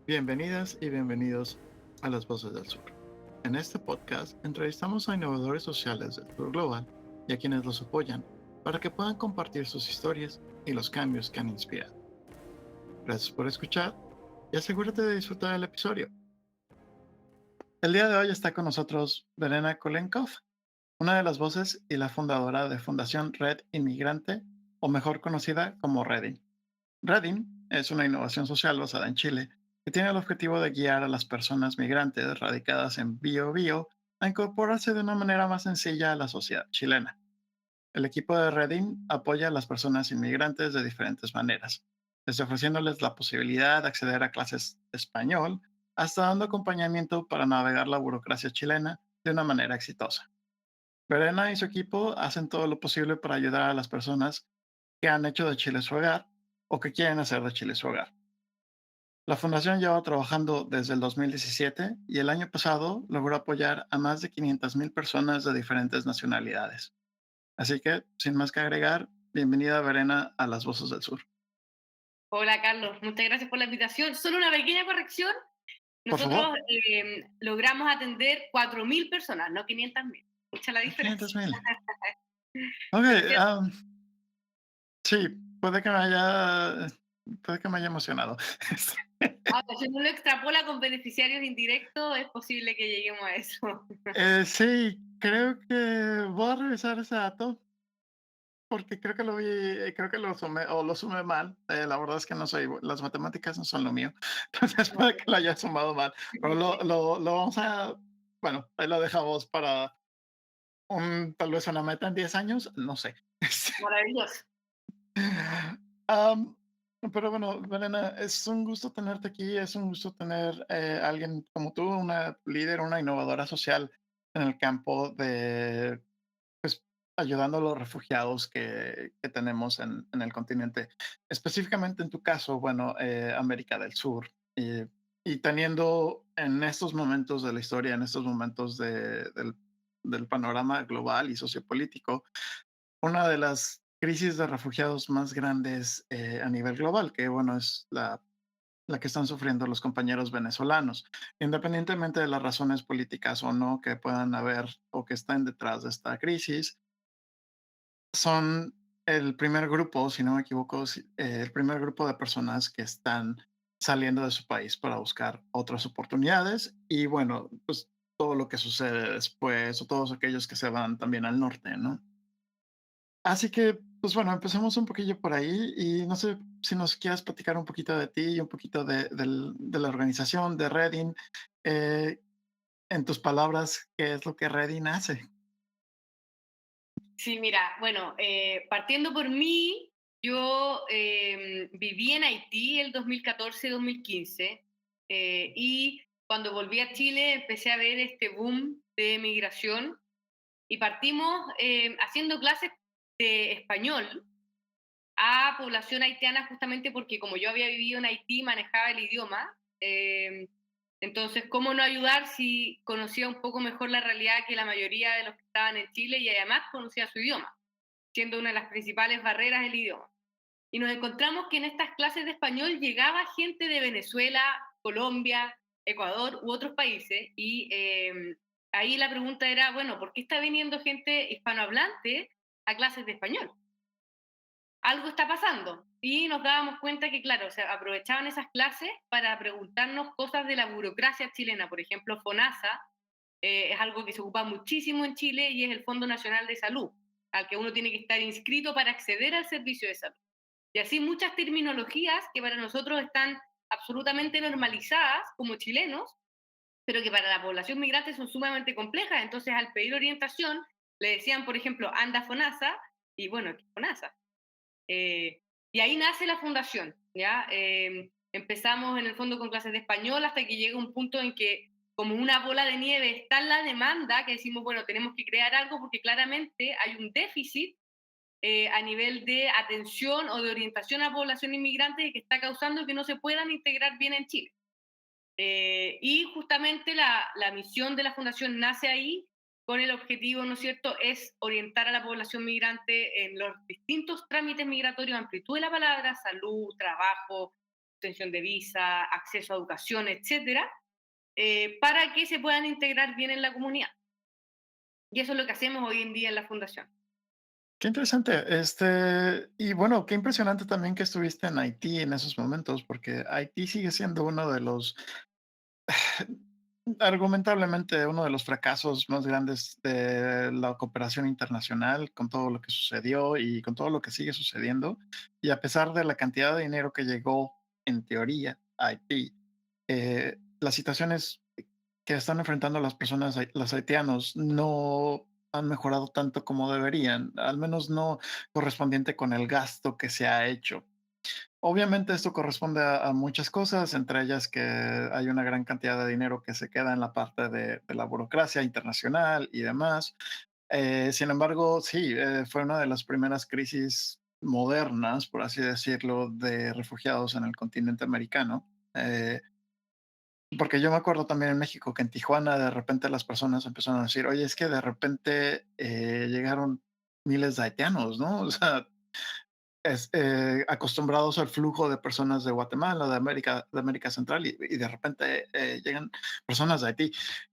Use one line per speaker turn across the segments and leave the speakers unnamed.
Bienvenidas y bienvenidos a Las Voces del Sur. En este podcast entrevistamos a innovadores sociales del sur global y a quienes los apoyan para que puedan compartir sus historias y los cambios que han inspirado. Gracias por escuchar y asegúrate de disfrutar el episodio. El día de hoy está con nosotros Verena Kolenkov, una de las voces y la fundadora de Fundación Red Inmigrante, o mejor conocida como Redin. Redin es una innovación social basada en Chile que tiene el objetivo de guiar a las personas migrantes radicadas en Biobío a incorporarse de una manera más sencilla a la sociedad chilena. El equipo de Redin apoya a las personas inmigrantes de diferentes maneras, desde ofreciéndoles la posibilidad de acceder a clases de español hasta dando acompañamiento para navegar la burocracia chilena de una manera exitosa. Verena y su equipo hacen todo lo posible para ayudar a las personas que han hecho de Chile su hogar o que quieren hacer de Chile su hogar. La fundación lleva trabajando desde el 2017 y el año pasado logró apoyar a más de 500,000 personas de diferentes nacionalidades. Así que, sin más que agregar, bienvenida Verena a Las Voces del Sur.
Hola Carlos, muchas gracias por la invitación. Solo una pequeña corrección.
Por favor,
Nosotros logramos atender 4.000 personas, no 500.000. Escucha la diferencia.
500,000. Ok,
¿Cierto?
sí, puede que me haya emocionado.
Ahora, si uno lo extrapola con beneficiarios indirectos, es posible que lleguemos a eso.
Sí, creo que voy a revisar ese dato porque creo que lo vi, creo que lo sumé mal. La verdad es que no soy, las matemáticas no son lo mío. Entonces puede que lo haya sumado mal, pero lo vamos a, bueno, ahí lo dejamos para tal vez una meta en 10 años, no sé.
Maravilloso.
Am, pero bueno, Verena, es un gusto tenerte aquí, es un gusto tener alguien como tú, una líder, una innovadora social en el campo de pues, ayudando a los refugiados que tenemos en el continente. Específicamente en tu caso, bueno, América del Sur. Y teniendo en estos momentos de la historia, en estos momentos del panorama global y sociopolítico, una de las crisis de refugiados más grandes a nivel global, que bueno, es la que están sufriendo los compañeros venezolanos, independientemente de las razones políticas o no que puedan haber o que estén detrás de esta crisis, son el primer grupo, si no me equivoco, el primer grupo de personas que están saliendo de su país para buscar otras oportunidades y bueno, pues todo lo que sucede después o todos aquellos que se van también al norte, ¿no? Así que, pues bueno, empecemos un poquillo por ahí y no sé si nos quieras platicar un poquito de ti y un poquito de la organización de Reading. eh, en tus palabras, ¿qué es lo que Reading hace?
Sí, mira, bueno, partiendo por mí, yo viví en Haití el 2014-2015 y cuando volví a Chile empecé a ver este boom de migración y partimos haciendo clases de español a población haitiana justamente porque como yo había vivido en Haití, manejaba el idioma. Entonces, ¿cómo no ayudar si conocía un poco mejor la realidad que la mayoría de los que estaban en Chile y además conocía su idioma, siendo una de las principales barreras el idioma? Y nos encontramos que en estas clases de español llegaba gente de Venezuela, Colombia, Ecuador u otros países y ahí la pregunta era, bueno, ¿por qué está viniendo gente hispanohablante a clases de español? Algo está pasando. Y nos dábamos cuenta que, claro, se aprovechaban esas clases para preguntarnos cosas de la burocracia chilena. Por ejemplo, FONASA es algo que se ocupa muchísimo en Chile y es el Fondo Nacional de Salud, al que uno tiene que estar inscrito para acceder al servicio de salud. Y así muchas terminologías que para nosotros están absolutamente normalizadas como chilenos, pero que para la población migrante son sumamente complejas. Entonces, al pedir orientación, le decían, por ejemplo, anda FONASA, y bueno, ¿qué es FONASA? Eh, y ahí nace la fundación, ¿ya? Empezamos en el fondo con clases de español hasta que llega un punto en que como una bola de nieve está en la demanda que decimos, bueno, tenemos que crear algo porque claramente hay un déficit a nivel de atención o de orientación a población inmigrante que está causando que no se puedan integrar bien en Chile. Y justamente la misión de la fundación nace ahí con el objetivo, ¿no es cierto?, es orientar a la población migrante en los distintos trámites migratorios, amplitud de la palabra, salud, trabajo, obtención de visa, acceso a educación, etcétera, para que se puedan integrar bien en la comunidad. Y eso es lo que hacemos hoy en día en la fundación.
Qué interesante. Y bueno, qué impresionante también que estuviste en Haití en esos momentos, porque Haití sigue siendo uno de los, argumentablemente, uno de los fracasos más grandes de la cooperación internacional, con todo lo que sucedió y con todo lo que sigue sucediendo. Y a pesar de la cantidad de dinero que llegó, en teoría, a Haití, las situaciones que están enfrentando las personas, los haitianos, no han mejorado tanto como deberían, al menos no correspondiente con el gasto que se ha hecho. Obviamente esto corresponde a muchas cosas, entre ellas que hay una gran cantidad de dinero que se queda en la parte de la burocracia internacional y demás. Sin embargo, sí, fue una de las primeras crisis modernas, por así decirlo, de refugiados en el continente americano. Porque yo me acuerdo también en México que en Tijuana de repente las personas empezaron a decir, oye, es que de repente llegaron miles de haitianos, ¿no? O sea, acostumbrados al flujo de personas de Guatemala, de América Central, y de repente llegan personas de Haití.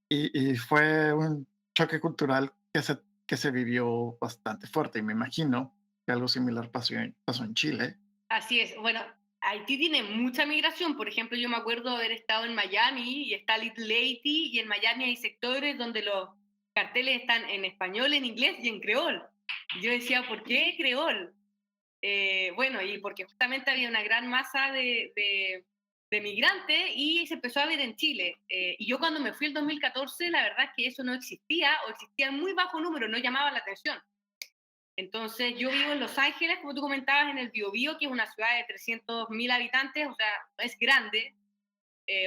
Y fue un choque cultural que se vivió bastante fuerte, y me imagino que algo similar pasó en Chile.
Así es. Bueno, Haití tiene mucha migración. Por ejemplo, yo me acuerdo haber estado en Miami y está Little Haiti, y en Miami hay sectores donde los carteles están en español, en inglés y en creol. Y yo decía, ¿por qué creol? Bueno, y porque justamente había una gran masa de migrantes y se empezó a ver en Chile. Y yo cuando me fui el 2014, la verdad es que eso no existía o existía en muy bajo número, no llamaba la atención. Entonces, yo vivo en Los Ángeles, como tú comentabas, en el Biobío, que es una ciudad de 300.000 habitantes, o sea, no es grande,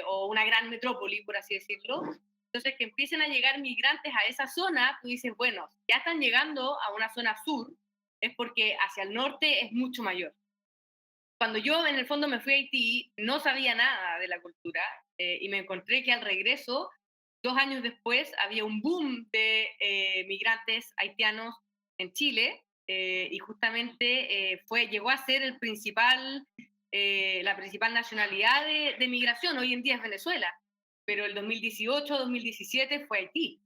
o una gran metrópoli, por así decirlo. Entonces, que empiecen a llegar migrantes a esa zona, tú dices, bueno, ya están llegando a una zona sur, es porque hacia el norte es mucho mayor. Cuando yo en el fondo me fui a Haití, no sabía nada de la cultura, y me encontré que al regreso, 2 años después, había un boom de migrantes haitianos en Chile, y justamente llegó a ser la principal nacionalidad de migración. Hoy en día es Venezuela, pero el 2018, 2017 fue Haití,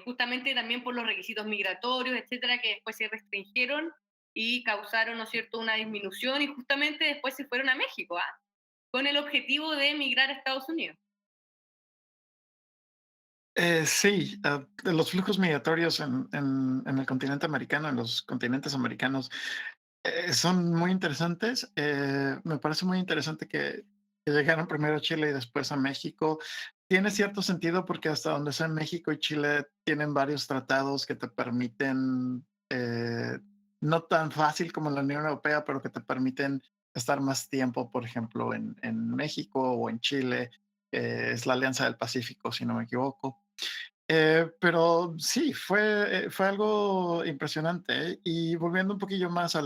justamente también por los requisitos migratorios, etcétera, que después se restringieron y causaron, ¿no es cierto?, una disminución, y justamente después se fueron a México, ¿ah? Con el objetivo de emigrar a Estados Unidos.
Sí, de los flujos migratorios en el continente americano, en los continentes americanos, son muy interesantes. Me parece muy interesante que llegaron primero a Chile y después a México. Tiene cierto sentido porque hasta donde sea México y Chile tienen varios tratados que te permiten, no tan fácil como la Unión Europea, pero que te permiten estar más tiempo, por ejemplo, en México o en Chile. Es la Alianza del Pacífico, si no me equivoco. Pero sí, fue algo impresionante, ¿eh? Y volviendo un poquillo más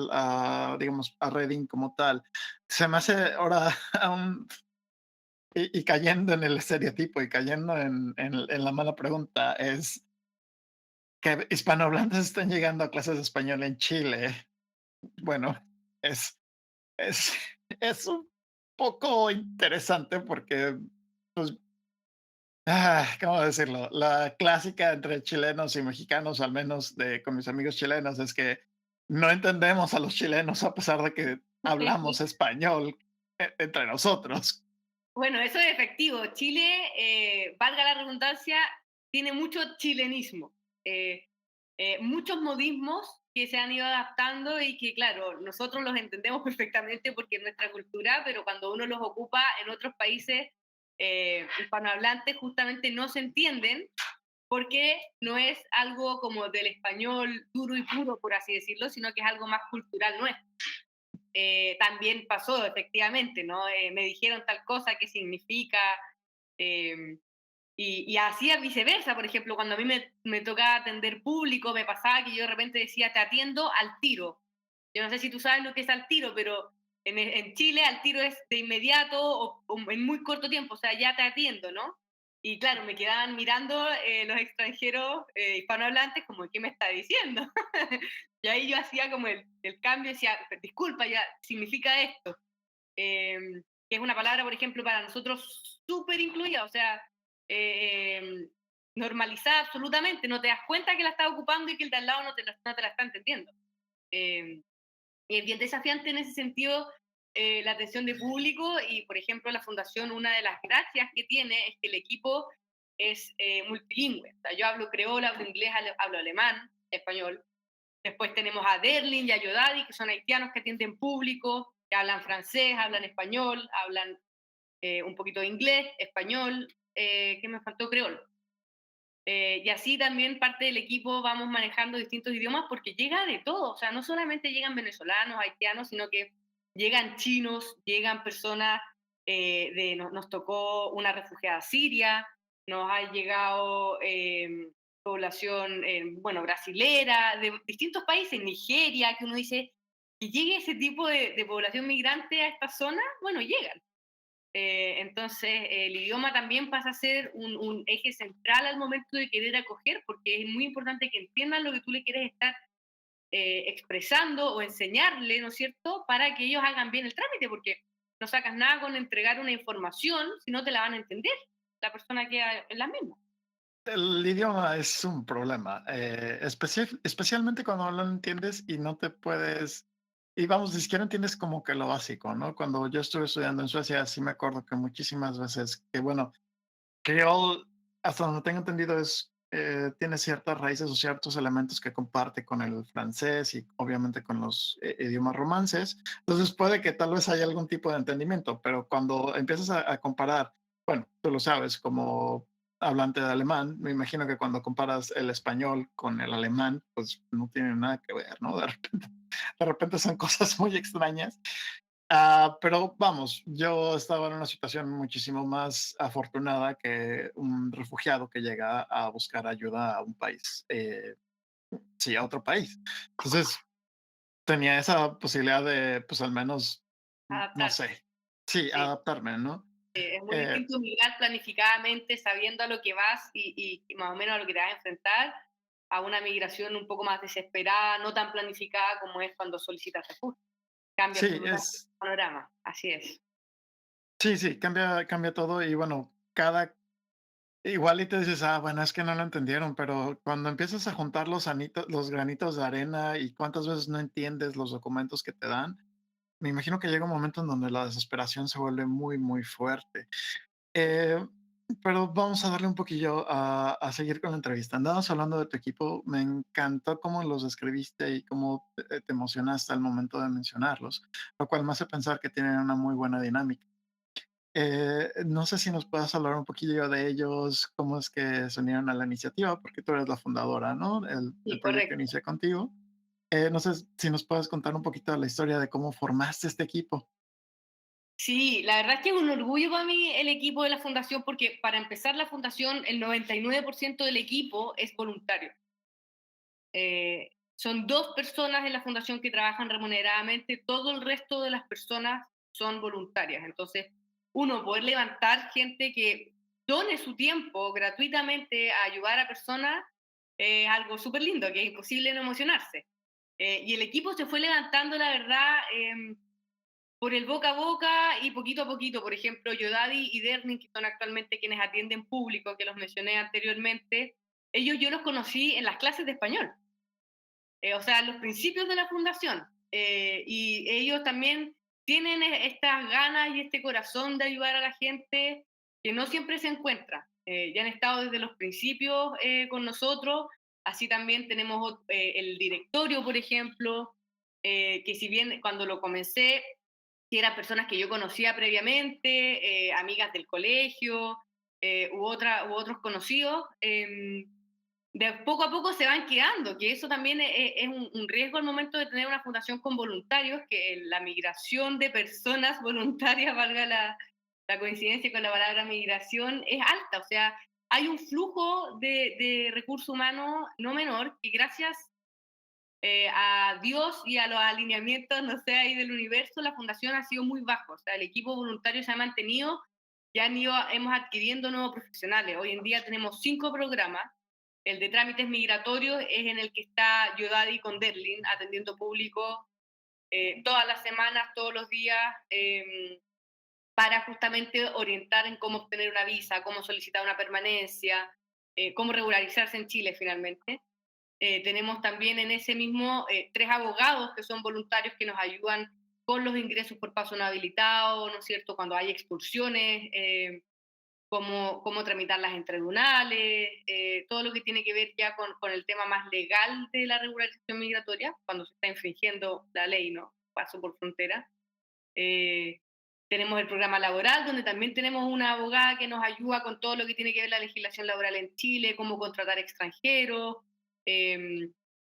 digamos, a Reading como tal, se me hace ahora aún y cayendo en el estereotipo y cayendo en la mala pregunta, es que hispanohablantes están llegando a clases de español en Chile. Bueno, es es es un poco interesante porque, pues, ¿cómo decirlo? La clásica entre chilenos y mexicanos, al menos con mis amigos chilenos, es que no entendemos a los chilenos a pesar de que hablamos español entre nosotros.
Bueno, eso es efectivo. Chile, valga la redundancia, tiene mucho chilenismo, eh, muchos modismos que se han ido adaptando y que, claro, nosotros los entendemos perfectamente porque es nuestra cultura, pero cuando uno los ocupa en otros países hispanohablantes, justamente no se entienden porque no es algo como del español duro y puro, por así decirlo, sino que es algo más cultural nuestro. También pasó, efectivamente, ¿no? Me dijeron tal cosa, qué significa, eh, y así es viceversa. Por ejemplo, cuando a mí me tocaba atender público, me pasaba que yo de repente decía, te atiendo al tiro. Yo no sé si tú sabes lo que es al tiro, pero en Chile al tiro es de inmediato o en muy corto tiempo, o sea, ya te atiendo, ¿no? Y claro, me quedaban mirando los extranjeros hispanohablantes como, ¿qué me está diciendo? Y ahí yo hacía como el cambio y decía, disculpa, ya significa esto. que es una palabra, por ejemplo, para nosotros súper incluida, o sea, eh, eh, normalizada absolutamente, no te das cuenta que la estás ocupando y que el de al lado no te la está entendiendo. Eh, y es bien desafiante en ese sentido la atención de público y, por ejemplo, la fundación, una de las gracias que tiene es que el equipo es multilingüe. O sea, yo hablo creola, hablo inglés, hablo alemán, español. Después tenemos a Derlin y a Yodadi, que son haitianos que atienden público, que hablan francés, hablan español, hablan un poquito de inglés, español, ¿qué me faltó? Creol. Y así también parte del equipo vamos manejando distintos idiomas porque llega de todo, o sea, no solamente llegan venezolanos, haitianos, sino que llegan chinos, llegan personas nos tocó una refugiada siria, nos ha llegado población, bueno, brasilera, de distintos países, Nigeria, que uno dice, que llegue ese tipo de población migrante a esta zona, bueno, llegan. Entonces, el idioma también pasa a ser un eje central al momento de querer acoger, porque es muy importante que entiendan lo que tú le quieres estar expresando o enseñarle, ¿no es cierto?, para que ellos hagan bien el trámite, porque no sacas nada con entregar una información si no te la van a entender. La persona queda en la misma.
El idioma es un problema, especialmente cuando no lo entiendes y no te puedes, y vamos, ni siquiera entiendes como que lo básico, ¿no? Cuando yo estuve estudiando en Suecia, sí me acuerdo que muchísimas veces, que bueno, creol, hasta donde tengo entendido, tiene ciertas raíces o ciertos elementos que comparte con el francés y obviamente con los idiomas romances. Entonces puede que tal vez haya algún tipo de entendimiento, pero cuando empiezas a comparar, bueno, tú lo sabes, como hablante de alemán, me imagino que cuando comparas el español con el alemán, pues no tiene nada que ver, ¿no? De repente son cosas muy extrañas. Pero vamos, yo estaba en una situación muchísimo más afortunada que un refugiado que llega a buscar ayuda a un país, sí, a otro país. Entonces, tenía esa posibilidad de, pues al menos, no
Adaptarse.
sé, sí,
Sí.
adaptarme, ¿no?
Es muy
Eh,
distinto migrar planificadamente, sabiendo a lo que vas y más o menos a lo que te vas a enfrentar, a una migración un poco más desesperada, no tan planificada como es cuando solicitas refugio. Cambia
sí,
absolutamente el panorama, así es.
sí, cambia todo y bueno, igual y te dices, bueno, es que no lo entendieron, pero cuando empiezas a juntar los granitos de arena y cuántas veces no entiendes los documentos que te dan, me imagino que llega un momento en donde la desesperación se vuelve muy, muy fuerte. Eh, pero vamos a darle un poquillo a seguir con la entrevista. Andabas hablando de tu equipo, me encantó cómo los describiste y cómo te emocionaste al momento de mencionarlos, lo cual me hace pensar que tienen una muy buena dinámica. No sé si nos puedas hablar un poquillo de ellos, cómo es que se unieron a la iniciativa, porque tú eres la fundadora, ¿no? El
Sí,
proyecto
correcto.
inicia contigo. No sé si nos puedes contar un poquito de la historia de cómo formaste este equipo.
Sí, la verdad es que es un orgullo para mí el equipo de la fundación, porque para empezar la fundación, el 99% del equipo es voluntario. Son 2 personas en la fundación que trabajan remuneradamente, todo el resto de las personas son voluntarias. Entonces, uno, poder levantar gente que done su tiempo gratuitamente a ayudar a personas es algo súper lindo, que es imposible no emocionarse. Y el equipo se fue levantando, la verdad, por el boca a boca y poquito a poquito. Por ejemplo, Yodadi y Dernin, que son actualmente quienes atienden público, que los mencioné anteriormente, ellos yo los conocí en las clases de español, o sea, los principios de la fundación. Y ellos también tienen estas ganas y este corazón de ayudar a la gente que no siempre se encuentra. Ya han estado desde los principios con nosotros, así también tenemos el directorio, por ejemplo, que si bien cuando lo comencé, que eran personas que yo conocía previamente, amigas del colegio, u otros conocidos, de poco a poco se van quedando, que eso también es un riesgo al momento de tener una fundación con voluntarios, que la migración de personas voluntarias, valga la coincidencia con la palabra migración, es alta. O sea, hay un flujo de recursos humanos no menor que gracias a Dios y a los alineamientos, no sé, ahí del universo, la fundación ha sido muy bajo. O sea, el equipo voluntario se ha mantenido, ya hemos adquiriendo nuevos profesionales. Hoy en día tenemos 5 programas. El de trámites migratorios es en el que está Yodadi con Derlin atendiendo público todas las semanas, todos los días. para justamente orientar en cómo obtener una visa, cómo solicitar una permanencia, cómo regularizarse en Chile finalmente. Tenemos también en ese mismo 3 abogados que son voluntarios que nos ayudan con los ingresos por paso no habilitado, ¿no es cierto? Cuando hay expulsiones, cómo tramitarlas en tribunales, todo lo que tiene que ver ya con el tema más legal de la regularización migratoria, cuando se está infringiendo la ley, ¿no? Paso por frontera. Eh, Tenemos el programa laboral, donde también tenemos una abogada que nos ayuda con todo lo que tiene que ver la legislación laboral en Chile, cómo contratar extranjeros, eh,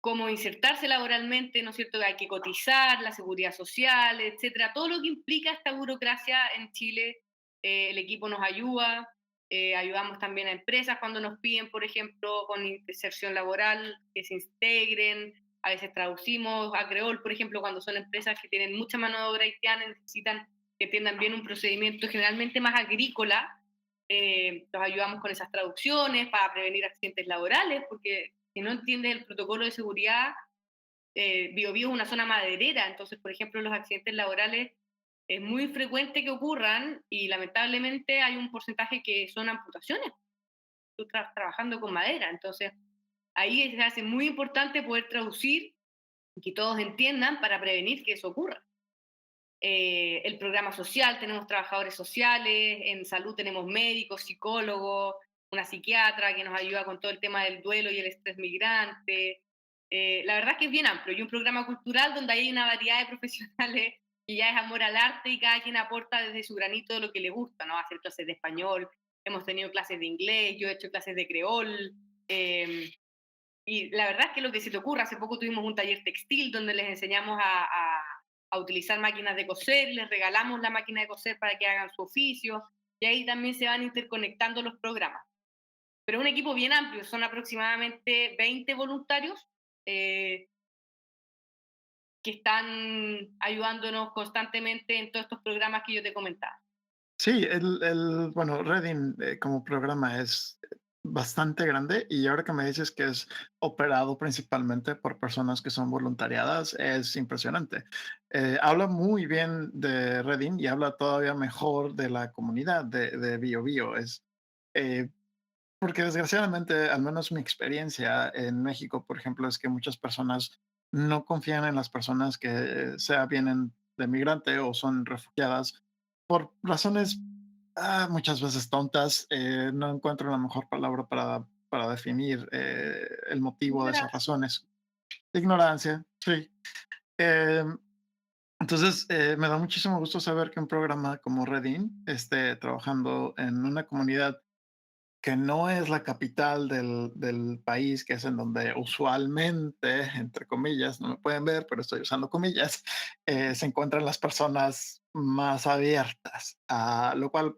cómo insertarse laboralmente, ¿no es cierto? Hay que cotizar, la seguridad social, etcétera. Todo lo que implica esta burocracia en Chile, el equipo nos ayuda. Ayudamos también a empresas cuando nos piden, por ejemplo, con inserción laboral, que se integren. A veces traducimos a creol, por ejemplo, cuando son empresas que tienen mucha mano de obra haitiana, necesitan que entiendan bien un procedimiento generalmente más agrícola. Los ayudamos con esas traducciones para prevenir accidentes laborales, porque si no entiendes el protocolo de seguridad, Biobío es una zona maderera, entonces, por ejemplo, los accidentes laborales es muy frecuente que ocurran y lamentablemente hay un porcentaje que son amputaciones. Tú estás trabajando con madera, entonces ahí se hace muy importante poder traducir y que todos entiendan para prevenir que eso ocurra. El programa social, tenemos trabajadores sociales, en salud tenemos médicos, psicólogos, una psiquiatra que nos ayuda con todo el tema del duelo y el estrés migrante. La verdad es que es bien amplio y un programa cultural donde hay una variedad de profesionales y ya es amor al arte y cada quien aporta desde su granito de lo que le gusta, ¿no? Hacer clases de español, hemos tenido clases de inglés, yo he hecho clases de creol, y la verdad es que lo que se te ocurra, hace poco tuvimos un taller textil donde les enseñamos a utilizar máquinas de coser, les regalamos la máquina de coser para que hagan su oficio, y ahí también se van interconectando los programas. Pero es un equipo bien amplio, son aproximadamente 20 voluntarios eh, que están ayudándonos constantemente en todos estos programas que yo te comentaba.
Sí, bueno, Reading como programa es bastante grande y ahora que me dices que es operado principalmente por personas que son voluntariadas, es impresionante. Habla muy bien de Reading y habla todavía mejor de la comunidad de Bio Bio. Eh, Porque desgraciadamente, al menos mi experiencia en México, por ejemplo, es que muchas personas no confían en las personas que sea vienen de migrante o son refugiadas por razones muchas veces tontas. No encuentro la mejor palabra para definir el motivo de esas
Gracias.
razones. Ignorancia, sí. Em, entonces, me da muchísimo gusto saber que un programa como Redin esté trabajando en una comunidad que no es la capital del país, que es en donde usualmente, entre comillas, no me pueden ver, pero estoy usando comillas, se encuentran las personas más abiertas, lo cual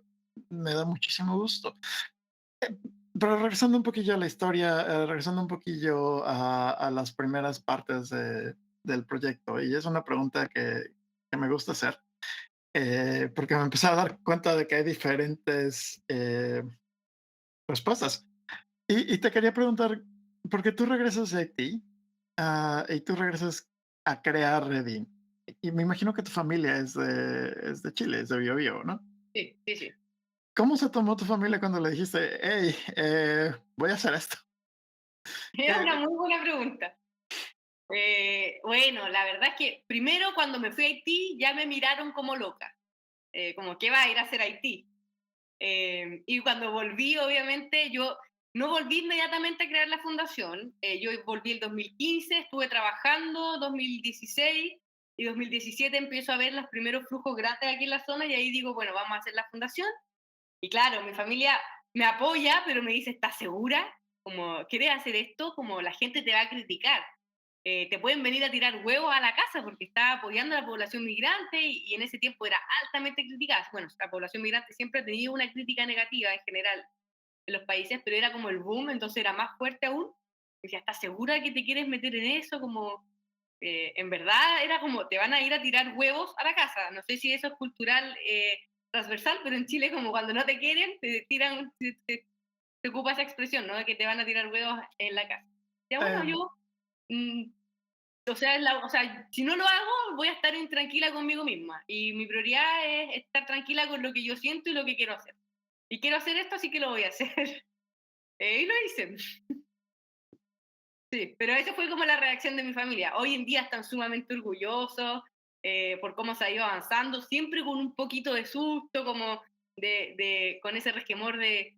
me da muchísimo gusto. Pero regresando un poquillo a la historia, regresando un poquillo a las primeras partes del proyecto, y es una pregunta que me gusta hacer, porque me empecé a dar cuenta de que hay diferentes respuestas. Y te quería preguntar, porque tú regresas de Haití, y tú regresas a crear Redin. Y me imagino que tu familia es de Chile, es de Biobío, ¿no?
Sí, sí, sí.
¿Cómo se tomó tu familia cuando le dijiste, hey, voy a hacer esto?
Es una
¿Qué?
muy buena pregunta. Bueno, la verdad es que primero cuando me fui a Haití ya me miraron como loca, como que va a ir a hacer Haití. Y cuando volví, obviamente, yo no volví inmediatamente a crear la fundación. Yo volví el 2015, estuve trabajando 2016 y 2017 empiezo a ver los primeros flujos grandes aquí en la zona y ahí digo, bueno, vamos a hacer la fundación. Y claro, mi familia me apoya, pero me dice, ¿estás segura? Como, ¿quieres hacer esto? Como la gente te va a criticar. Te pueden venir a tirar huevos a la casa porque está apoyando a la población migrante y en ese tiempo era altamente criticada. Bueno, la población migrante siempre ha tenido una crítica negativa en general en los países, pero era como el boom, entonces era más fuerte aún. Me decía, ¿estás segura que te quieres meter en eso? Como, en verdad era como, te van a ir a tirar huevos a la casa. No sé si eso es cultural transversal, pero en Chile como cuando no te quieren, te tiran, se ocupa esa expresión, ¿no? De que te van a tirar huevos en la casa. Ya bueno,
Eh,
yo mm, O sea, o sea, si no lo hago, voy a estar intranquila conmigo misma. Y mi prioridad es estar tranquila con lo que yo siento y lo que quiero hacer. Y quiero hacer esto, así que lo voy a hacer. Y lo hice. Sí, pero esa fue como la reacción de mi familia. Hoy en día están sumamente orgullosos por cómo se ha ido avanzando, siempre con un poquito de susto, como con ese resquemor de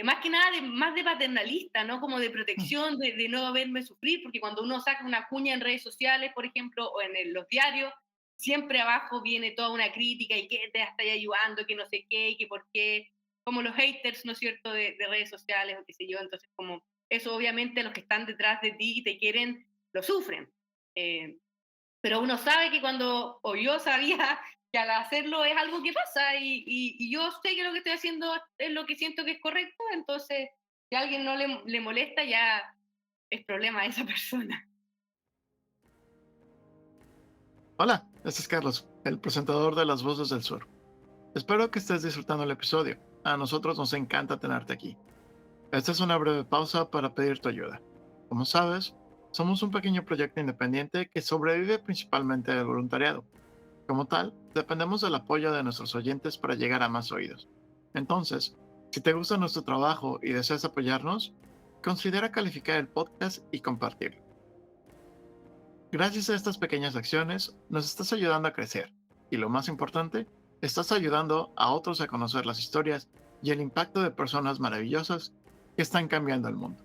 más que nada, más de paternalista, ¿no? Como de protección, de no verme sufrir, porque cuando uno saca una cuña en redes sociales, por ejemplo, o en los diarios, siempre abajo viene toda una crítica y que te está ayudando, que no sé qué, y que por qué, como los haters, ¿no es cierto?, de redes sociales o qué sé yo, entonces como eso obviamente los que están detrás de ti y te quieren, lo sufren. Eh, pero uno sabe que cuando, o yo sabía que al hacerlo es algo que pasa y yo sé que lo que estoy haciendo es lo que siento que es correcto, entonces si a alguien no le molesta ya es problema de esa persona.
Hola, este es Carlos, el presentador de Las Voces del Sur. Espero que estés disfrutando el episodio. A nosotros nos encanta tenerte aquí. Esta es una breve pausa para pedir tu ayuda. Como sabes, somos un pequeño proyecto independiente que sobrevive principalmente del voluntariado. Como tal, dependemos del apoyo de nuestros oyentes para llegar a más oídos. Entonces, si te gusta nuestro trabajo y deseas apoyarnos, considera calificar el podcast y compartirlo. Gracias a estas pequeñas acciones, nos estás ayudando a crecer. Y lo más importante, estás ayudando a otros a conocer las historias y el impacto de personas maravillosas que están cambiando el mundo.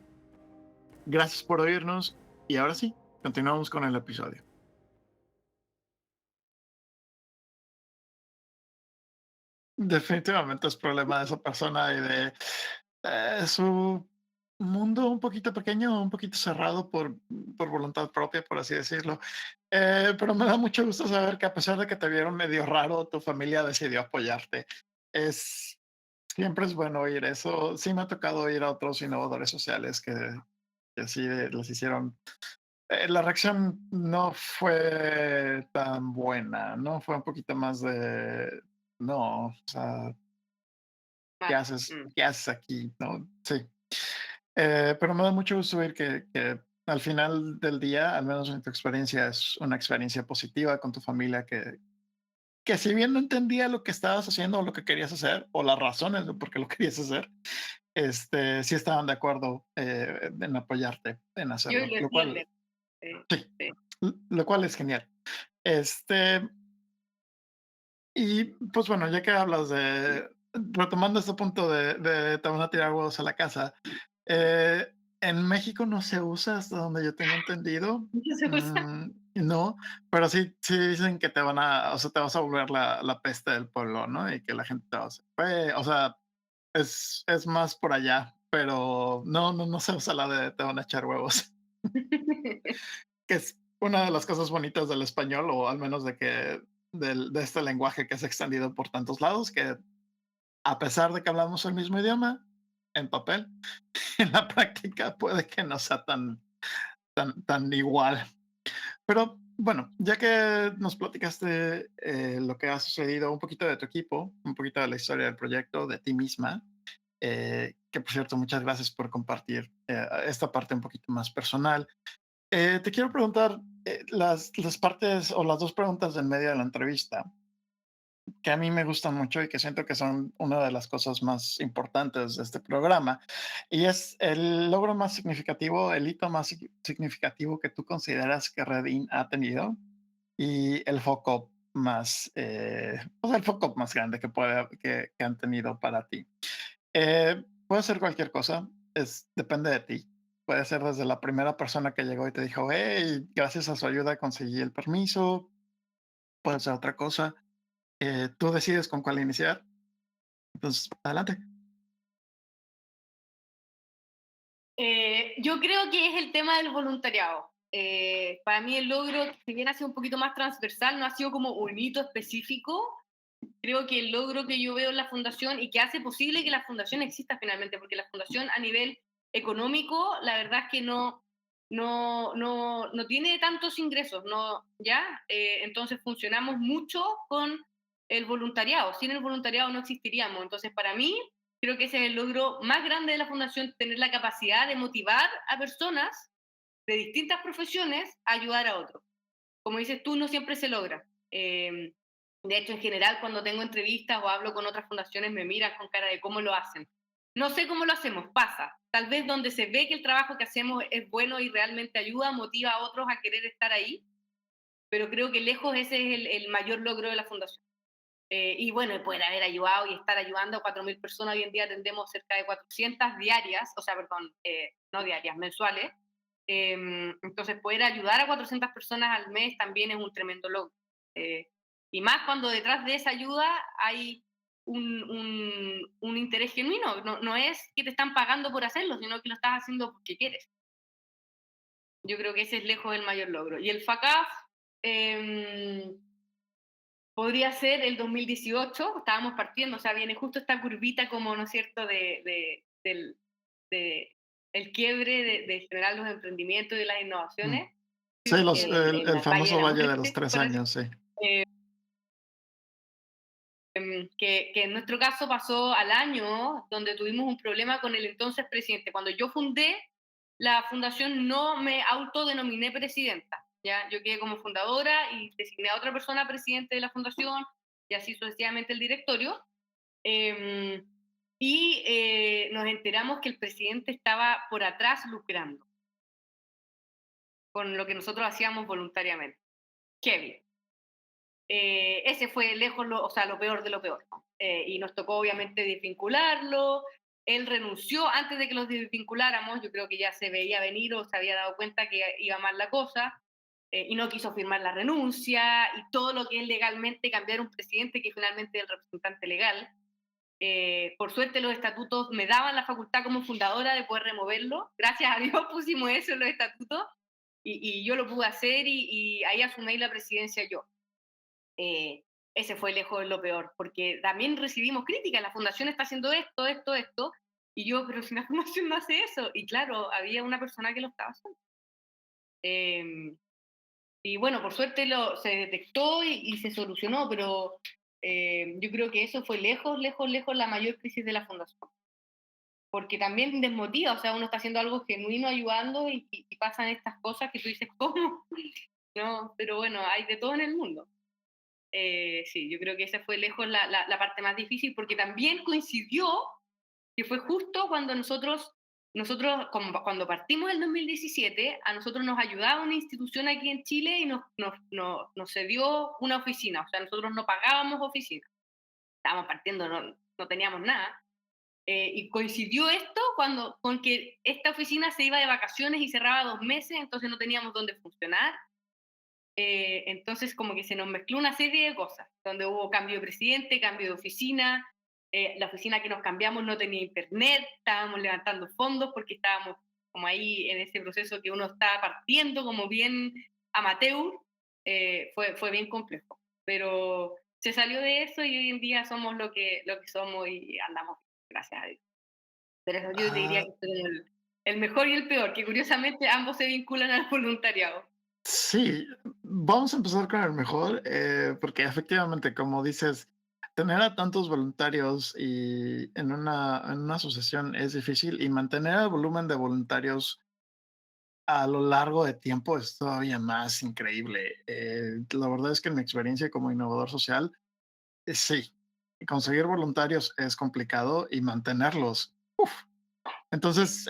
Gracias por oírnos y ahora sí, continuamos con el episodio. Definitivamente es problema de esa persona y de su mundo un poquito pequeño, un poquito cerrado por voluntad propia, por así decirlo. Pero me da mucho gusto saber que a pesar de que te vieron medio raro, tu familia decidió apoyarte. Es, siempre es bueno oír eso. Sí me ha tocado oír a otros innovadores sociales que sí les hicieron. La reacción no fue tan buena, ¿no? Fue un poquito más de, no, o sea,
Vale. Mm.
qué haces aquí? ¿No? Sí. Pero me da mucho gusto oír que al final del día, al menos en tu experiencia, es una experiencia positiva con tu familia, que si bien no entendía lo que estabas haciendo o lo que querías hacer, o las razones de por qué lo querías hacer, sí estaban de acuerdo en apoyarte en
Yo
hacerlo,
lo entienden. Sí, sí.
lo cual es genial. Este, y pues bueno, ya que hablas retomando este punto de te van a tirar huevos a la casa, en México no se usa hasta donde yo tengo entendido.
¿Qué se usa?
No, pero sí dicen que o sea, te vas a volver la peste del pueblo, ¿no? Y que la gente te va a hacer, o sea, es más por allá, pero no se usa la de te van a echar huevos, que es una de las cosas bonitas del español, o al menos de este lenguaje que se ha extendido por tantos lados, que a pesar de que hablamos el mismo idioma, en papel, en la práctica puede que no sea tan igual. Pero bueno, ya que nos platicaste lo que ha sucedido, un poquito de tu equipo, un poquito de la historia del proyecto, de ti misma, que por cierto, muchas gracias por compartir esta parte un poquito más personal. Te quiero preguntar las partes o las dos preguntas en medio de la entrevista que a mí me gustan mucho y que siento que son una de las cosas más importantes de este programa, y es el logro más significativo, el hito más significativo que tú consideras que Redin ha tenido y el foco más, o sea, el foco más grande que han tenido para ti. Puede ser cualquier cosa, depende de ti. Puede ser desde la primera persona que llegó y te dijo, hey, gracias a su ayuda conseguí el permiso, puede ser otra cosa. Tú decides con cuál iniciar. Entonces, adelante.
Yo creo que es el tema del voluntariado. Para mí el logro, si bien ha sido un poquito más transversal, no ha sido como un hito específico. Creo que el logro que yo veo en la fundación y que hace posible que la fundación exista finalmente, porque la fundación a nivel económico, la verdad es que no tiene tantos ingresos, ¿no? ¿Ya? Entonces funcionamos mucho con el voluntariado. Sin el voluntariado no existiríamos. Entonces, para mí, creo que ese es el logro más grande de la fundación, tener la capacidad de motivar a personas de distintas profesiones a ayudar a otros. Como dices tú, no siempre se logra. De hecho, en general, cuando tengo entrevistas o hablo con otras fundaciones, me miran con cara de cómo lo hacen. No sé cómo lo hacemos, pasa. Tal vez donde se ve que el trabajo que hacemos es bueno y realmente ayuda, motiva a otros a querer estar ahí, pero creo que lejos ese es el mayor logro de la fundación. Y bueno, poder haber ayudado y estar ayudando a 4.000 personas, hoy en día atendemos cerca de 400 diarias, o sea, perdón, no diarias, mensuales. Entonces, poder ayudar a 400 personas al mes también es un tremendo logro. Eh, y más cuando detrás de esa ayuda hay un interés genuino. No, no es que te están pagando por hacerlo, sino que lo estás haciendo porque quieres. Yo creo que ese es lejos el mayor logro. Y el FACAF, eh, podría ser el 2018, estábamos partiendo, o sea, viene justo esta curvita como, ¿no es cierto?, de el quiebre de generar los emprendimientos y las
Mm.
innovaciones,
Sí, el
el Valle de
famoso
la
Valle de los
Muerte,
3
por así,
años, sí.
que en nuestro caso pasó al año donde tuvimos un problema con el entonces presidente. Cuando yo fundé la fundación no me autodenominé presidenta, ¿ya? Yo quedé como fundadora y designé a otra persona presidente de la fundación y así sucesivamente el directorio. Eh, nos enteramos que el presidente estaba por atrás lucrando con lo que nosotros hacíamos voluntariamente. Kevin. Ese fue lejos, o sea, lo peor de lo peor. Y nos tocó obviamente desvincularlo. Él renunció antes de que los desvinculáramos, yo creo que ya se veía venir o se había dado cuenta que iba mal la cosa, y no quiso firmar la renuncia y todo lo que es legalmente cambiar un presidente que finalmente es el representante legal. Por suerte los estatutos me daban la facultad como fundadora de poder removerlo. Gracias a Dios pusimos eso en los estatutos y yo lo pude hacer y ahí asumí la presidencia yo. Ese fue lejos de lo peor, porque también recibimos críticas, la fundación está haciendo esto, esto, esto, y yo, pero si la fundación no hace eso, y claro, había una persona que lo estaba haciendo. Eh, y bueno, por suerte se detectó y se solucionó, pero yo creo que eso fue lejos, lejos, lejos la mayor crisis de la fundación. Porque también desmotiva, o sea, uno está haciendo algo genuino, ayudando, y pasan estas cosas que tú dices, ¿cómo? No, pero bueno, hay de todo en el mundo. Sí, yo creo que esa fue lejos la parte más difícil, porque también coincidió que fue justo cuando cuando partimos el 2017, a nosotros nos ayudaba una institución aquí en Chile y nos cedió una oficina, o sea, nosotros no pagábamos oficina, estábamos partiendo, no teníamos nada. Y coincidió esto con que esta oficina se iba de vacaciones y cerraba 2 meses, entonces no teníamos dónde funcionar. Entonces como que se nos mezcló una serie de cosas, donde hubo cambio de presidente, cambio de oficina, la oficina que nos cambiamos no tenía internet, estábamos levantando fondos porque estábamos como ahí en ese proceso que uno está partiendo como bien amateur. Fue bien complejo, pero se salió de eso y hoy en día somos lo que somos y andamos, gracias a Dios. Pero eso yo te diría
Ah,
que es como el mejor y el peor, que curiosamente ambos se vinculan al voluntariado.
sí, vamos a empezar con el mejor, porque efectivamente, como dices, tener a tantos voluntarios y en una asociación es difícil y mantener el volumen de voluntarios a lo largo de tiempo es todavía más increíble. La verdad es que en mi experiencia como innovador social, sí, conseguir voluntarios es complicado y mantenerlos. Uf. Entonces,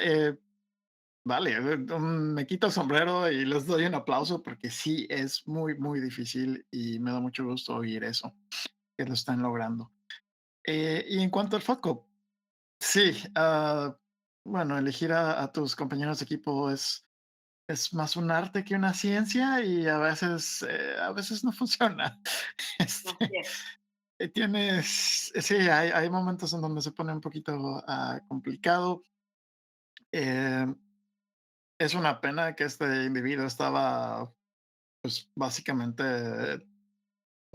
vale, me quito el sombrero y les doy un aplauso porque sí es muy, muy difícil y me da mucho gusto oír eso, que lo están logrando. Y en cuanto al foco, sí, bueno, elegir a tus compañeros de equipo es más un arte que una ciencia y a veces no funciona.
Así
Este,
es.
sí, hay momentos en donde se pone un poquito complicado. Eh, es una pena que este individuo estaba, pues básicamente,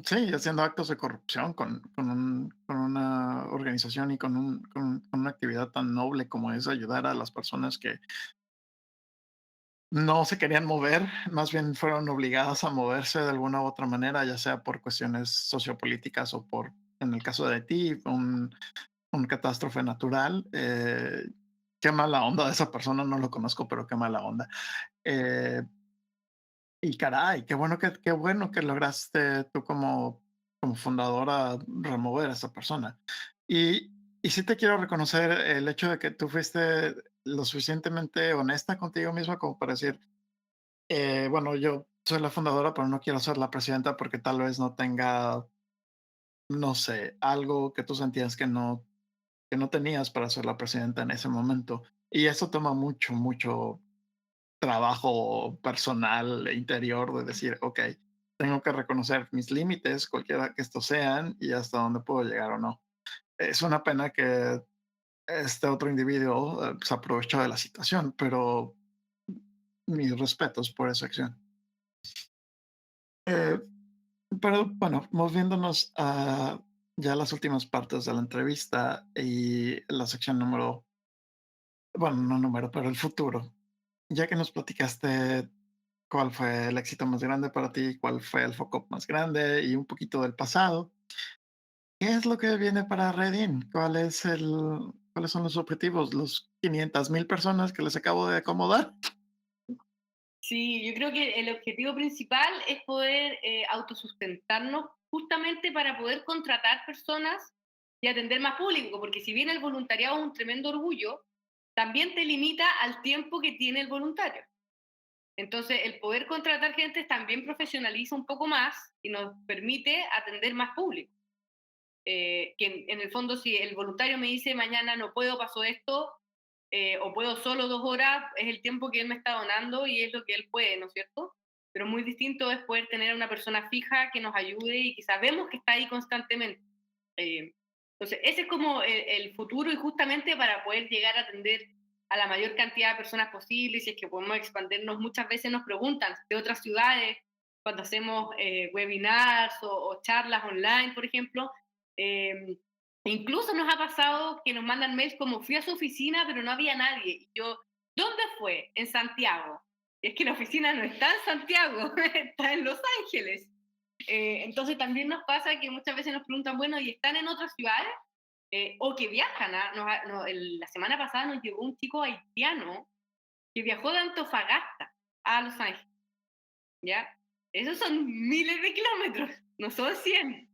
sí, haciendo actos de corrupción con una organización y con una actividad tan noble como es ayudar a las personas que no se querían mover, más bien fueron obligadas a moverse de alguna u otra manera, ya sea por cuestiones sociopolíticas o por, en el caso de Haití, un catástrofe natural. qué mala onda de esa persona, no lo conozco, pero qué mala onda. Eh, y caray, qué bueno que lograste tú como fundadora remover a esa persona. Y, y sí te quiero reconocer el hecho de que tú fuiste lo suficientemente honesta contigo misma como para decir, bueno, yo soy la fundadora, pero no quiero ser la presidenta porque tal vez no tenga, no sé, algo que tú sentías que no tenías para ser la presidenta en ese momento. Y eso toma mucho, mucho trabajo personal e interior de decir, ok, tengo que reconocer mis límites, cualquiera que estos sean, y hasta dónde puedo llegar o no. Es una pena que este otro individuo se aprovechó de la situación, pero mis respetos por esa acción. Eh, pero bueno, moviéndonos a ya las últimas partes de la entrevista y la sección número, bueno, no número, pero el futuro. Ya que nos platicaste cuál fue el éxito más grande para ti, cuál fue el foco más grande y un poquito del pasado, ¿qué es lo que viene para Redin? ¿Cuáles son los objetivos? ¿Los 500,000 personas que les acabo de acomodar?
Sí, yo creo que el objetivo principal es poder autosustentarnos justamente para poder contratar personas y atender más público, porque si bien el voluntariado es un tremendo orgullo, también te limita al tiempo que tiene el voluntario. Entonces, el poder contratar gente también profesionaliza un poco más y nos permite atender más público. Que en el fondo, si el voluntario me dice mañana no puedo, pasó esto, o puedo solo 2 horas, es el tiempo que él me está donando y es lo que él puede, ¿no es cierto? Pero muy distinto es poder tener a una persona fija que nos ayude y que sabemos que está ahí constantemente. Entonces, ese es como el futuro y justamente para poder llegar a atender a la mayor cantidad de personas posible, si es que podemos expandirnos, muchas veces nos preguntan de otras ciudades, cuando hacemos webinars o charlas online, por ejemplo, eh, incluso nos ha pasado que nos mandan mails como fui a su oficina, pero no había nadie. Y yo, ¿dónde fue? En Santiago. Y es que la oficina no está en Santiago, está en Los Ángeles. Entonces también nos pasa que muchas veces nos preguntan, bueno, ¿y están en otras ciudades? O que viajan. La semana pasada nos llegó un chico haitiano que viajó de Antofagasta a Los Ángeles, ¿ya? Esos son miles de kilómetros, no son 100.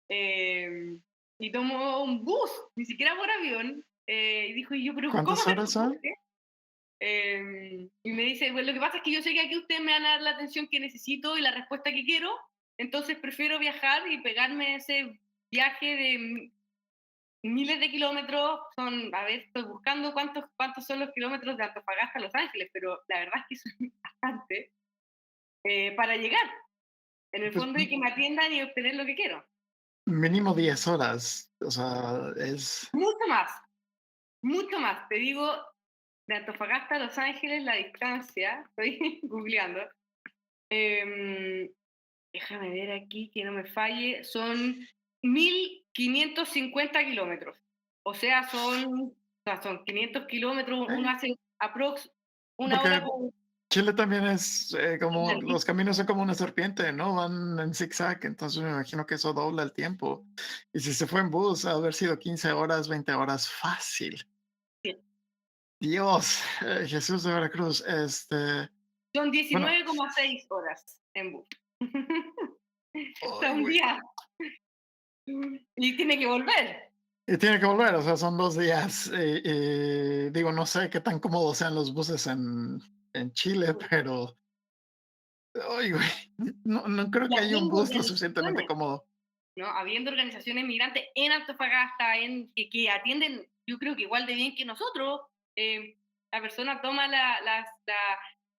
Eh, y tomó un bus, ni siquiera por avión, y dijo, y yo, pero ¿cómo
¿Cuántas
se
horas son?
puede? Y me dice, bueno, lo que pasa es que yo sé que aquí ustedes me van a dar la atención que necesito y la respuesta que quiero, entonces prefiero viajar y pegarme ese viaje de miles de kilómetros. Son, a ver, estoy buscando cuántos son los kilómetros de Antofagasta a Los Ángeles, pero la verdad es que son bastante para llegar, en el
Pues
fondo, y que me atiendan y obtener lo que quiero.
mínimo 10 horas. O sea, es...
Mucho más, mucho más. Te digo, de Antofagasta a Los Ángeles, la distancia, estoy googleando, em, déjame ver aquí que no me falle, son 1.550 kilómetros. O sea, son 500 kilómetros, uno
eh,
hace aprox una hora
porque
con...
Chile también es como los
larguísimo.
caminos son como una serpiente, ¿no? Van en zigzag, entonces me imagino que eso dobla el tiempo. Y si se fue en bus, ha haber sido 15 horas, 20 horas fácil.
Sí.
Dios, Jesús de Veracruz,
Son
bueno,
19,6 horas en bus. O sea,
ay,
un
güey.
día. Y tiene que volver.
Y tiene que volver, o sea, son 2 días. Y digo, no sé qué tan cómodos sean los buses en Chile, pero, ay, güey, no, no creo
Y
que haya un
habiendo
bus lo suficientemente
organizaciones,
cómodo.
¿no? Habiendo organizaciones migrantes en Antofagasta, que atienden, yo creo que igual de bien que nosotros, la persona toma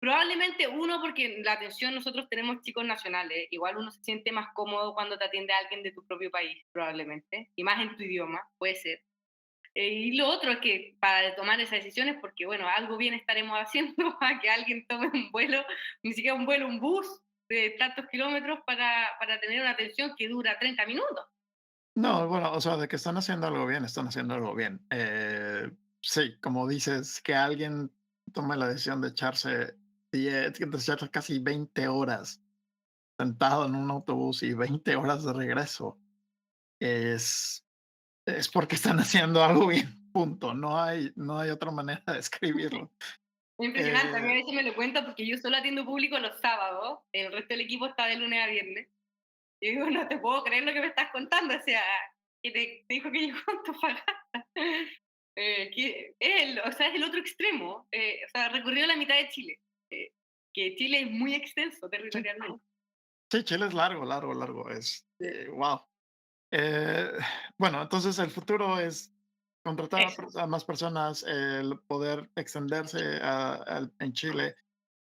probablemente uno, porque la atención nosotros tenemos chicos nacionales, igual uno se siente más cómodo cuando te atiende a alguien de tu propio país, probablemente, y más en tu idioma, puede ser. Y lo otro es que para tomar esas decisiones, porque bueno, algo bien estaremos haciendo a que alguien tome un vuelo, ni siquiera un vuelo, un bus de tantos kilómetros para tener una atención que dura 30 minutos.
No, bueno, o sea, de que están haciendo algo bien, están haciendo algo bien. Sí, como dices, que alguien tome la decisión de echarse 10, de echarse casi 20 horas sentado en un autobús y 20 horas de regreso, es, es porque están haciendo algo bien. punto, no hay otra manera de escribirlo.
Impresionante, a mí a
Eh,
veces me lo cuenta porque yo solo atiendo público los sábados, el resto del equipo está de lunes a viernes. Y digo, no te puedo creer lo que me estás contando, o sea, que te dijo que llegó a Antofagasta. Que o sea, es el otro extremo, o sea, recorrió la mitad de Chile, que Chile es muy extenso
sí,
territorialmente.
sí, Chile es largo, largo, largo, guau. Eh, bueno, entonces el futuro es contratar a,
Eso,
a más personas, el poder extenderse en Chile,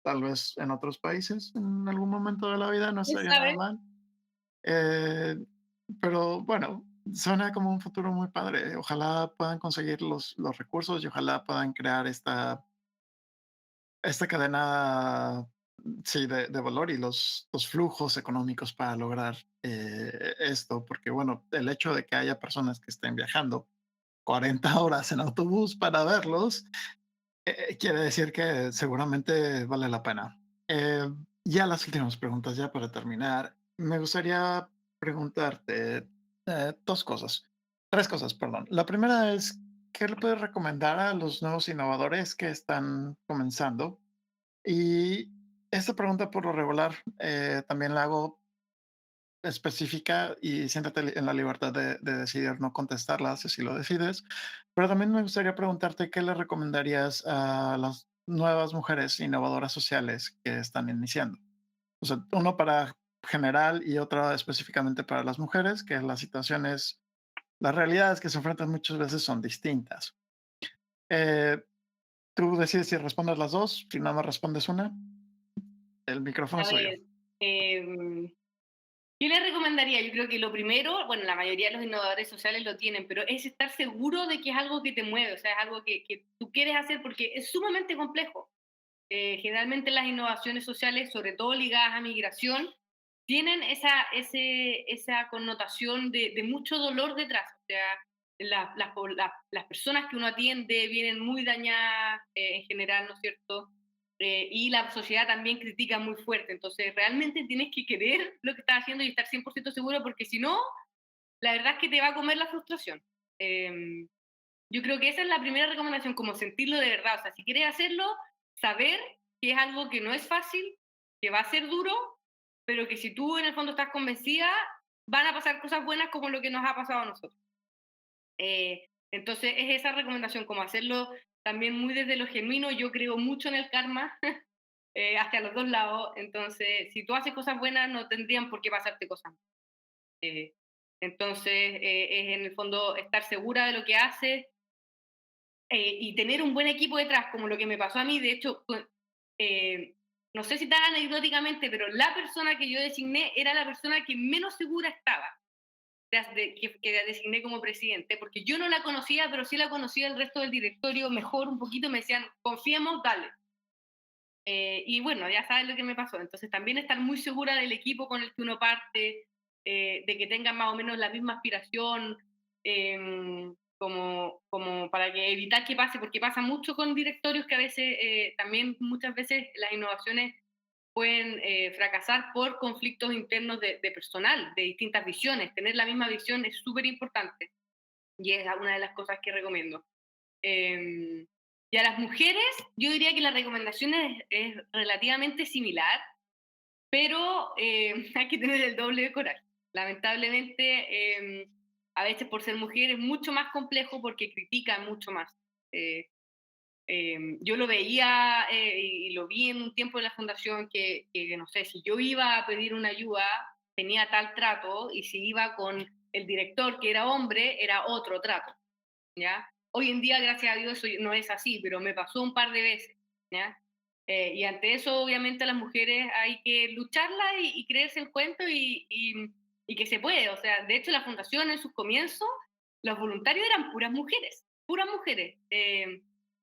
tal vez en otros países en algún momento de la vida, no
¿quién
estaría nada
sabe?
mal. Eh, pero bueno, suena como un futuro muy padre. Ojalá puedan conseguir los recursos y ojalá puedan crear esta cadena, sí, de valor y los flujos económicos para lograr esto, porque bueno, el hecho de que haya personas que estén viajando 40 horas en autobús para verlos, quiere decir que seguramente vale la pena. Ya las últimas preguntas, ya para terminar, me gustaría preguntarte dos cosas, tres cosas, perdón. La primera es, ¿qué le puedes recomendar a los nuevos innovadores que están comenzando? Y esta pregunta por lo regular también la hago específica y siéntate en la libertad de decidir no contestarla si así lo decides. Pero también me gustaría preguntarte qué le recomendarías a las nuevas mujeres innovadoras sociales que están iniciando. O sea, uno para general y otro específicamente para las mujeres, que las situaciones, las realidades que se enfrentan muchas veces son distintas. Eh, Tú decides si respondes las dos, si no me respondes una, el micrófono
A
es suyo.
ver, ¿qué le recomendaría? Yo creo que lo primero, bueno, la mayoría de los innovadores sociales lo tienen, pero es estar seguro de que es algo que te mueve, o sea, es algo que tú quieres hacer porque es sumamente complejo. Generalmente las innovaciones sociales, sobre todo ligadas a migración, tienen esa connotación de mucho dolor detrás. O sea, las personas que uno atiende vienen muy dañadas en general, ¿no es cierto? Y la sociedad también critica muy fuerte. Entonces, realmente tienes que querer lo que estás haciendo y estar 100% seguro, porque si no, la verdad es que te va a comer la frustración. Eh, yo creo que esa es la primera recomendación, como sentirlo de verdad. O sea, si quieres hacerlo, saber que es algo que no es fácil, que va a ser duro, pero que si tú en el fondo estás convencida, van a pasar cosas buenas como lo que nos ha pasado a nosotros. Entonces, es esa recomendación, como hacerlo también muy desde lo genuino. Yo creo mucho en el karma, hacia los dos lados. Entonces, si tú haces cosas buenas, no tendrían por qué pasarte cosas malas. Eh, entonces, es en el fondo estar segura de lo que haces, y tener un buen equipo detrás, como lo que me pasó a mí. De hecho, eh, no sé si tan anecdóticamente, pero la persona que yo designé era la persona que menos segura estaba que designé como presidente, porque yo no la conocía, pero sí la conocía el resto del directorio mejor un poquito. Me decían, confiemos, dale. Y bueno, ya sabes lo que me pasó. Entonces también estar muy segura del equipo con el que uno parte, de que tengan más o menos la misma aspiración, como para que evitar que pase, porque pasa mucho con directorios que a veces, también muchas veces las innovaciones pueden fracasar por conflictos internos de personal, de distintas visiones. Tener la misma visión es súper importante y es una de las cosas que recomiendo. Eh, y a las mujeres, yo diría que la recomendación es relativamente similar, pero hay que tener el doble de coraje. Lamentablemente, a veces por ser mujer es mucho más complejo porque critican mucho más. Eh, yo lo veía, y lo vi en un tiempo en la fundación que, no sé, si yo iba a pedir una ayuda, tenía tal trato, y si iba con el director, que era hombre, era otro trato. ¿Ya? Hoy en día, gracias a Dios, eso no es así, pero me pasó un par de veces, ¿ya? Y ante eso, obviamente, las mujeres hay que lucharla y creerse el cuento, y que se puede. O sea, de hecho, la fundación en sus comienzos, los voluntarios eran puras mujeres, puras mujeres.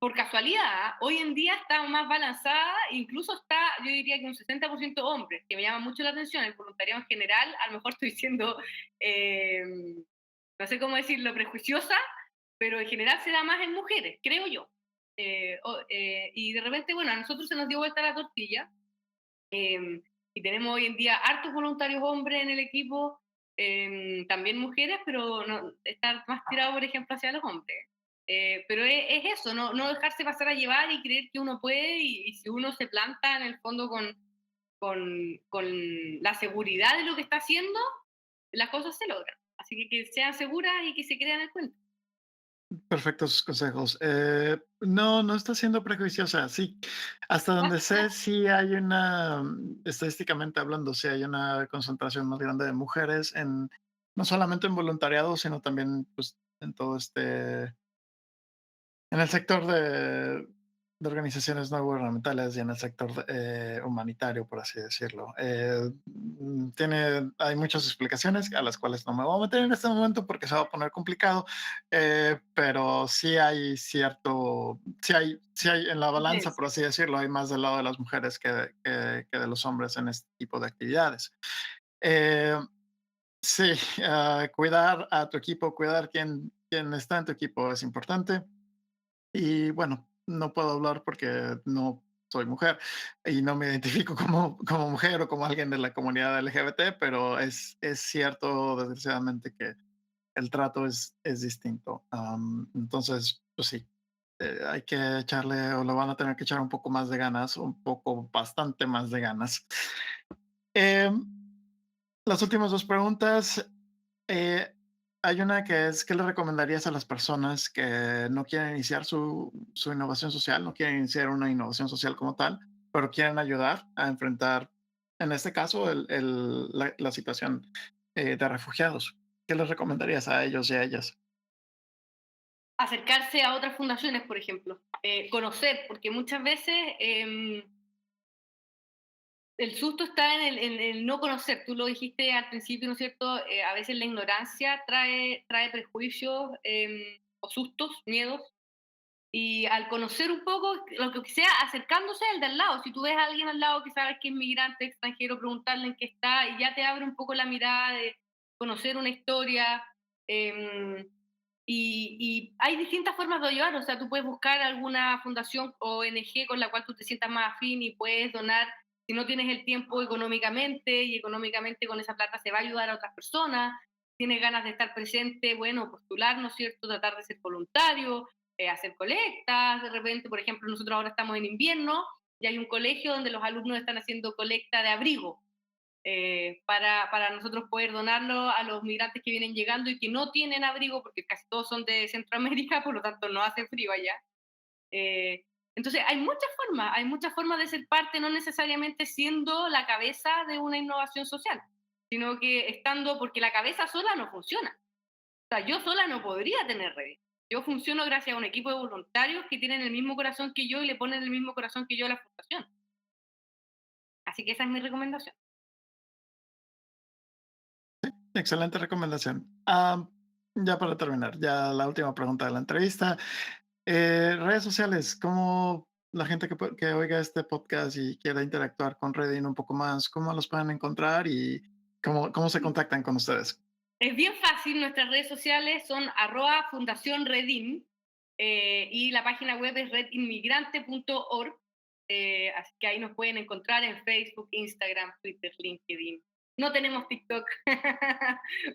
Por casualidad, ¿ah? Hoy en día está más balanzada, incluso está, yo diría que un 60% hombres, que me llama mucho la atención. El voluntariado en general, a lo mejor estoy siendo, eh, no sé cómo decirlo, prejuiciosa, pero en general se da más en mujeres, creo yo. Y de repente, bueno, a nosotros se nos dio vuelta la tortilla, y tenemos hoy en día hartos voluntarios hombres en el equipo, también mujeres, pero no, está más tirado, por ejemplo, hacia los hombres. Pero es eso, no dejarse pasar a llevar y creer que uno puede y si uno se planta en el fondo con la seguridad de lo que está haciendo, las cosas se logran. Así que sean seguras y que se crean el cuento.
Perfectos consejos. No, no está siendo prejuiciosa. Sí, hasta donde sé, sí hay una, estadísticamente hablando, sí hay una concentración más grande de mujeres no solamente en voluntariado, sino también pues, en todo en el sector de organizaciones no gubernamentales y en el sector humanitario, por así decirlo. Hay muchas explicaciones a las cuales no me voy a meter en este momento porque se va a poner complicado, pero sí hay en la balanza, por así decirlo, hay más del lado de las mujeres que de los hombres en este tipo de actividades. Eh, sí, cuidar a tu equipo, cuidar quien está en tu equipo es importante. Y bueno, no puedo hablar porque no soy mujer y no me identifico como mujer o como alguien de la comunidad LGBT, pero es cierto, desgraciadamente, que el trato es distinto. Entonces, pues sí, hay que echarle o lo van a tener que echar un poco más de ganas, un poco, bastante más de ganas. Em, las últimas dos preguntas. Eh, Hay una que es, ¿qué le recomendarías a las personas que no quieren iniciar su innovación social, no quieren iniciar una innovación social como tal, pero quieren ayudar a enfrentar, en este caso, la situación de refugiados? ¿Qué les recomendarías a ellos y a ellas?
Acercarse a otras fundaciones, por ejemplo, conocer, porque muchas veces el susto está en el no conocer. Tú lo dijiste al principio, ¿no es cierto? A veces la ignorancia trae prejuicios o sustos, miedos. Y al conocer un poco, lo que sea, acercándose al de al lado. Si tú ves a alguien al lado que sabes que es migrante, extranjero, preguntarle en qué está y ya te abre un poco la mirada de conocer una historia. em, y hay distintas formas de ayudar, o sea, tú puedes buscar alguna fundación o ONG con la cual tú te sientas más afín y puedes donar, si no tienes el tiempo económicamente, y económicamente con esa plata se va a ayudar a otras personas, tienes ganas de estar presente, bueno, postular, ¿no es cierto?, tratar de ser voluntario, hacer colectas, de repente, por ejemplo, nosotros ahora estamos en invierno y hay un colegio donde los alumnos están haciendo colecta de abrigo, para nosotros poder donarlo a los migrantes que vienen llegando y que no tienen abrigo, porque casi todos son de Centroamérica, por lo tanto no hace frío allá. Eh, entonces hay muchas formas de ser parte, no necesariamente siendo la cabeza de una innovación social, sino que estando, porque la cabeza sola no funciona. O sea, yo sola no podría tener redes. Yo funciono gracias a un equipo de voluntarios que tienen el mismo corazón que yo y le ponen el mismo corazón que yo a la fundación. Así que esa es mi recomendación.
Excelente recomendación. Ya para terminar, ya la última pregunta de la entrevista. Redes sociales, ¿cómo la gente que oiga este podcast y quiera interactuar con Redin un poco más, cómo los pueden encontrar y cómo se contactan con ustedes?
Es bien fácil, nuestras redes sociales son @Fundación Redim, y la página web es redinmigrante.org, así que ahí nos pueden encontrar en Facebook, Instagram, Twitter, LinkedIn. No tenemos TikTok,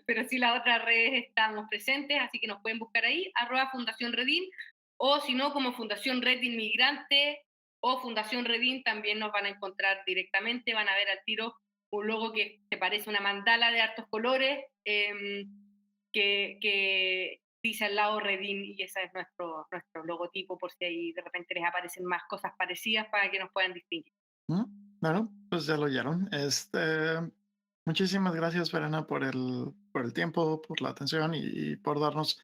pero sí las otras redes estamos presentes, así que nos pueden buscar ahí, @Fundación Redim, o si no, como Fundación Red Inmigrante o Fundación Redim, también nos van a encontrar directamente, van a ver al tiro un logo que se parece a una mandala de hartos colores, que dice al lado Redin, y ese es nuestro logotipo, por si ahí de repente les aparecen más cosas parecidas para que nos puedan distinguir.
Bueno, pues ya lo oyeron. Muchísimas gracias, Verena, por el tiempo, por la atención y por darnos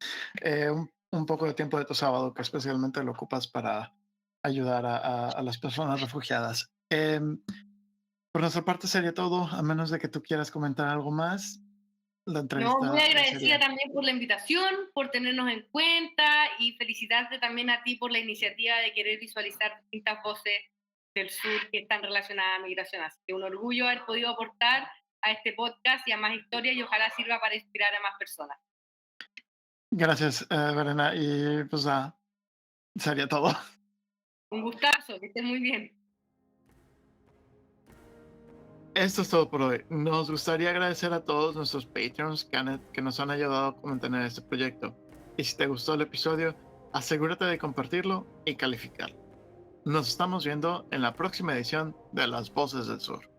un poco de tiempo de tu sábado, que especialmente lo ocupas para ayudar a las personas refugiadas. Por nuestra parte sería todo, a menos de que tú quieras comentar algo más. La
No, muy
entrevista
agradecida
sería.
también por la invitación, por tenernos en cuenta y felicitarte también a ti por la iniciativa de querer visualizar distintas voces del sur que están relacionadas a migración. Así que un orgullo haber podido aportar a este podcast y a más historias y ojalá sirva para inspirar a más personas.
Gracias, Verena. Y pues sería todo.
Un gustazo, que estés muy bien.
Esto es todo por hoy. Nos gustaría agradecer a todos nuestros Patreons que nos han ayudado a mantener este proyecto. Y si te gustó el episodio, Asegúrate de compartirlo y calificarlo. Nos estamos viendo en la próxima edición de Las Voces del Sur.